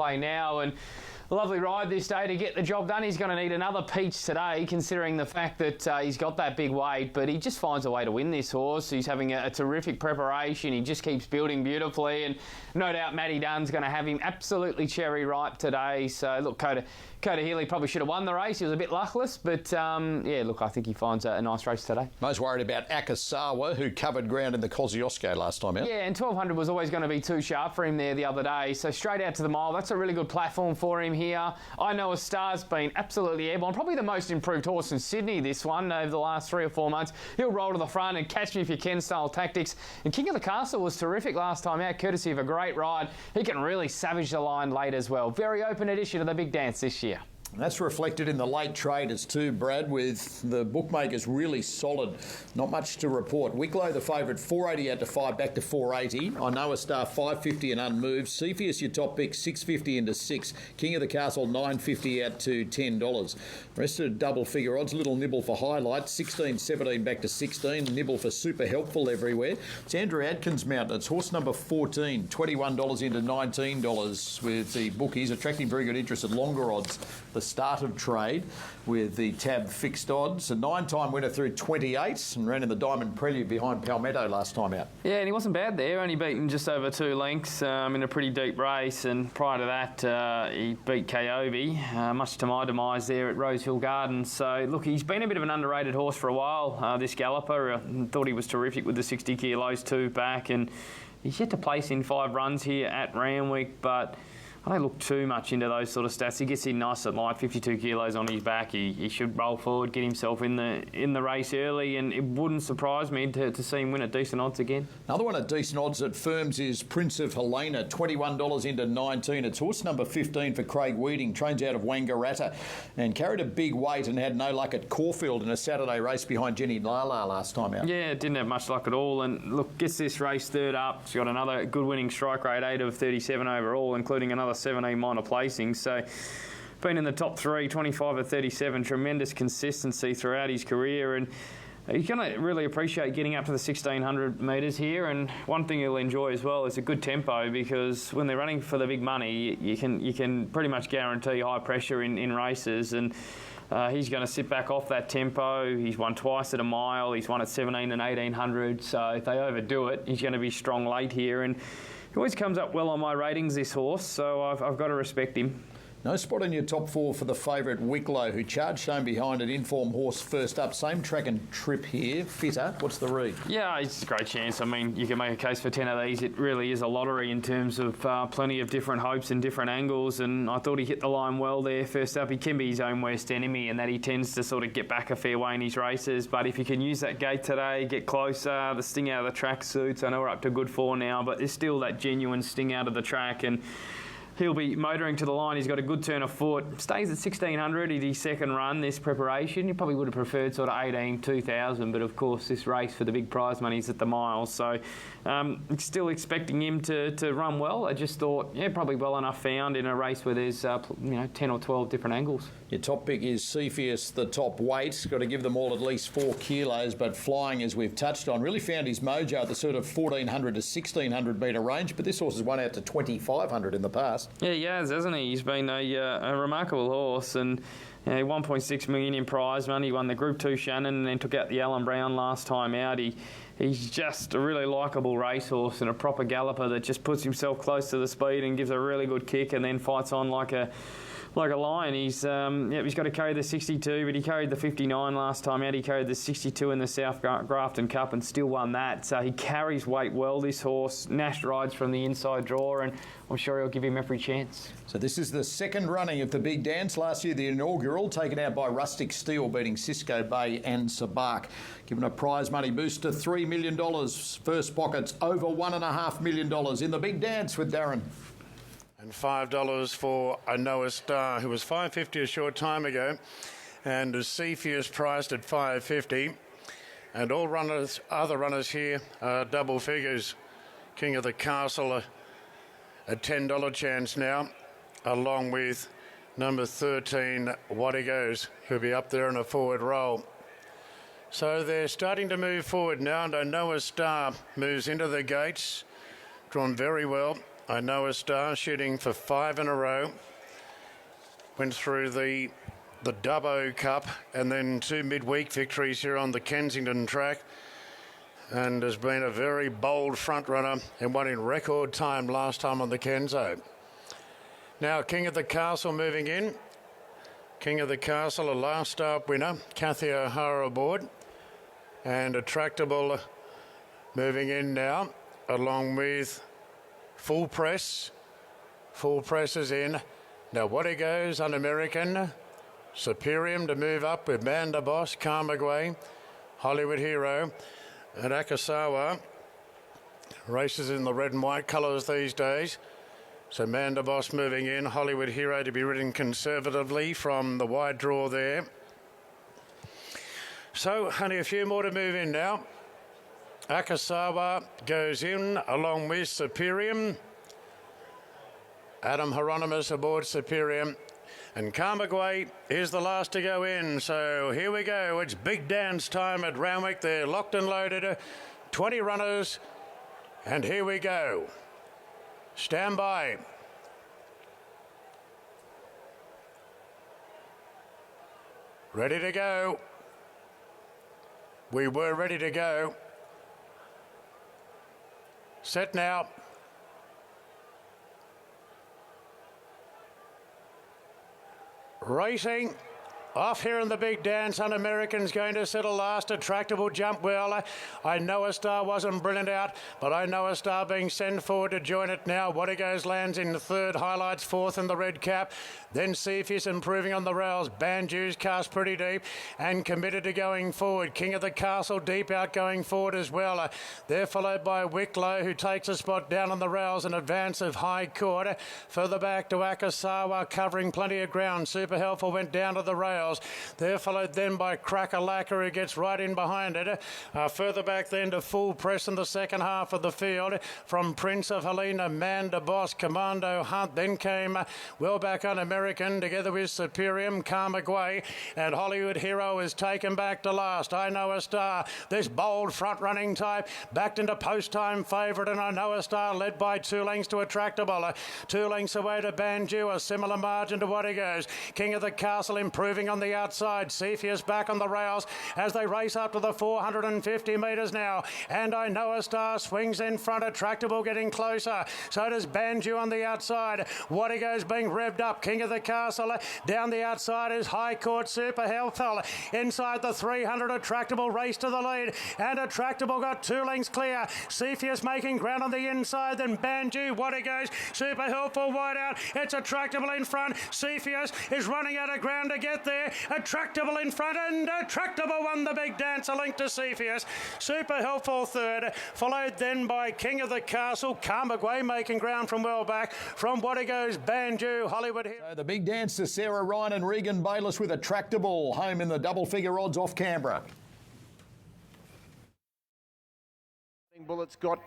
play now, and a lovely ride this day to get the job done. He's going to need another peach today, considering the fact that he's got that big weight, but he just finds a way to win this horse. He's having a terrific preparation. He just keeps building beautifully, and no doubt Matty Dunn's going to have him absolutely cherry ripe today. So look, Coda Healy probably should have won the race. He was a bit luckless, but yeah, look, I think he finds a nice race today. Most worried about Akasawa, who covered ground in the Kosciuszko last time out. Yeah, and 1200 was always going to be too sharp for him there the other day. So straight out to the mile, that's a really good platform for him here. I Know a Star's been absolutely airborne. Probably the most improved horse in Sydney, this one, over the last 3 or 4 months. He'll roll to the front and catch me if you can style tactics. And King of the Castle was terrific last time out, courtesy of a great ride. He can really savage the line late as well. Very open addition to the big dance this year. That's reflected in the late traders too, Brad, with the bookmakers really solid. Not much to report. Wicklow, the favourite, 480 out to 5, back to 480. I Know a Star, 550 and unmoved. Cepheus, your top pick, 650 into 6. King of the Castle, 950 out to $10. Rest of double figure odds, little nibble for highlight, 16, 17 back to 16. Nibble for super helpful everywhere. It's Andrew Adkins Mountain. It's horse number 14, $21 into $19 with the bookies, attracting very good interest at longer odds. The start of trade with the tab fixed odds. A 9-time winner through 28 and ran in the Diamond Prelude behind Palmetto last time out. Yeah, and he wasn't bad there, only beaten just over 2 lengths in a pretty deep race, and prior to that he beat Koyobi, much to my demise there at Rosehill Gardens. So look, he's been a bit of an underrated horse for a while, this galloper. I thought he was terrific with the 60 kilos 2 back, and he's yet to place in 5 runs here at Randwick, but I don't look too much into those sort of stats. He gets in nice at light, 52 kilos on his back. He should roll forward, get himself in the race early, and it wouldn't surprise me to see him win at decent odds again. Another one at decent odds at Firms is Prince of Helena, $21 into 19. It's horse number 15 for Craig Weeding, trains out of Wangaratta, and carried a big weight and had no luck at Caulfield in a Saturday race behind Jenny Lala last time out. Yeah, didn't have much luck at all, and look, gets this race third up. He's got another good winning strike rate, 8 of 37 overall, including another 17 minor placings. So been in the top 3, 25 of 37, tremendous consistency throughout his career, and he's going to really appreciate getting up to the 1600 metres here. And one thing he'll enjoy as well is a good tempo, because when they're running for the big money, you can pretty much guarantee high pressure in races, and he's going to sit back off that tempo. He's won twice at a mile. He's won at 17 and 1800. So if they overdo it, he's going to be strong late here. And he always comes up well on my ratings, this horse, so I've got to respect him. No spot in your top 4 for the favourite Wicklow, who charged home behind an informed horse first up. Same track and trip here. Fitter, what's the read? Yeah, it's a great chance. I mean, you can make a case for 10 of these. It really is a lottery in terms of plenty of different hopes and different angles, and I thought he hit the line well there first up. He can be his own worst enemy, and that he tends to sort of get back a fair way in his races, but if you can use that gate today, get closer, the sting out of the track suits. I know we're up to good 4 now, but there's still that genuine sting out of the track, and he'll be motoring to the line. He's got a good turn of foot. Stays at 1600 in his second run, this preparation. You probably would have preferred sort of 18, 2000, but of course this race for the big prize money is at the mile. So still expecting him to run well. I just thought, yeah, probably well enough found in a race where there's 10 or 12 different angles. Your top pick is Cepheus, the top weight. Got to give them all at least 4 kilos, but flying, as we've touched on, really found his mojo at the sort of 1400 to 1600 metre range, but this horse has won out to 2500 in the past. Yeah, he has, hasn't he? He's been a remarkable horse, and 1.6 million in prize money. He won the Group 2 Shannon and then took out the Alan Brown last time out. He's just a really likeable racehorse and a proper galloper that just puts himself close to the speed and gives a really good kick and then fights on like a lion. He's got to carry the 62, but he carried the 59 last time out. He carried the 62 in the South Grafton Cup and still won that. So he carries weight well, this horse. Nash rides from the inside draw, and I'm sure he'll give him every chance. So this is the second running of the big dance. Last year, the inaugural, taken out by Rustic Steel, beating Cisco Bay and Sabark. Given a prize money boost to $3 million. First pockets over $1.5 million in the big dance with Darren. And $5 for I Know a Star, who was $5.50 a short time ago, and Cepheus priced at $5.50. And all other runners here are double figures. King of the Castle, a $10 chance now, along with number 13, What He Goes, who'll be up there in a forward roll. So they're starting to move forward now, and I Know a Star moves into the gates, drawn very well. I Know a Star shooting for 5 in a row. Went through the Dubbo Cup and then 2 midweek victories here on the Kensington track, and has been a very bold front runner and won in record time last time on the Kenzo. Now King of the Castle moving in. King of the Castle, a last start winner, Kathy O'Hara aboard, and Attractable moving in now along with Full Press. Full Press is in. Now What He Goes, Un-American, Superium to move up with Manda Boss, Carmagway, Hollywood Hero, and Akasawa. Races in the red and white colours these days. So Manda Boss moving in, Hollywood Hero to be ridden conservatively from the wide draw there. So only a few more to move in now. Akasawa goes in along with Superium. Adam Hieronymus aboard Superium. And Carmagway is the last to go in. So here we go. It's big dance time at Randwick. They're locked and loaded. 20 runners. And here we go. Stand by. Ready to go. We were ready to go. Set now. Racing. Off here in the big dance, Un-American's going to settle last. Attractable jump well. I Know a Star wasn't brilliant out, but I Know a Star being sent forward to join it now. What He Goes lands in third, highlights fourth in the red cap. Then Cepheus improving on the rails. Banju's cast pretty deep and committed to going forward. King of the Castle deep out going forward as well. They're followed by Wicklow, who takes a spot down on the rails in advance of High Court. Further back to Akasawa, covering plenty of ground. Super Helpful went down to the rails. They're followed then by Cracker-Lacker, who gets right in behind it. Further back then to Full Press in the second half of the field. From Prince of Helena, Manda Boss, Commando Hunt. Then came well back Un-American together with Superium, Carmagway, and Hollywood Hero is taken back to last. I Know a Star, this bold front-running type, backed into post-time favourite, and I Know a Star led by 2 lengths to Attractable. 2 lengths away to Banju, a similar margin to What He Goes. King of the Castle improving on the outside. Cepheus back on the rails as they race up to the 450 metres now. And I Know a Star swings in front. Attractable getting closer. So does Banju on the outside. What He Goes being revved up. King of the Castle. Down the outside is High Court Super Helpful. Inside the 300, Attractable race to the lead. And Attractable got 2 lengths clear. Cepheus making ground on the inside. Then Banju. What He Goes. Super Helpful wide out. It's Attractable in front. Cepheus is running out of ground to get there. Attractable in front, and Attractable won the big dance, a link to Cepheus. Super Helpful third, followed then by King of the Castle. Carmagway making ground from well back. From What He Goes, Banju, Hollywood Hero. So the big dance to Sarah Ryan and Regan Bayliss with Attractable home in the double figure odds off Canberra. Bullet's got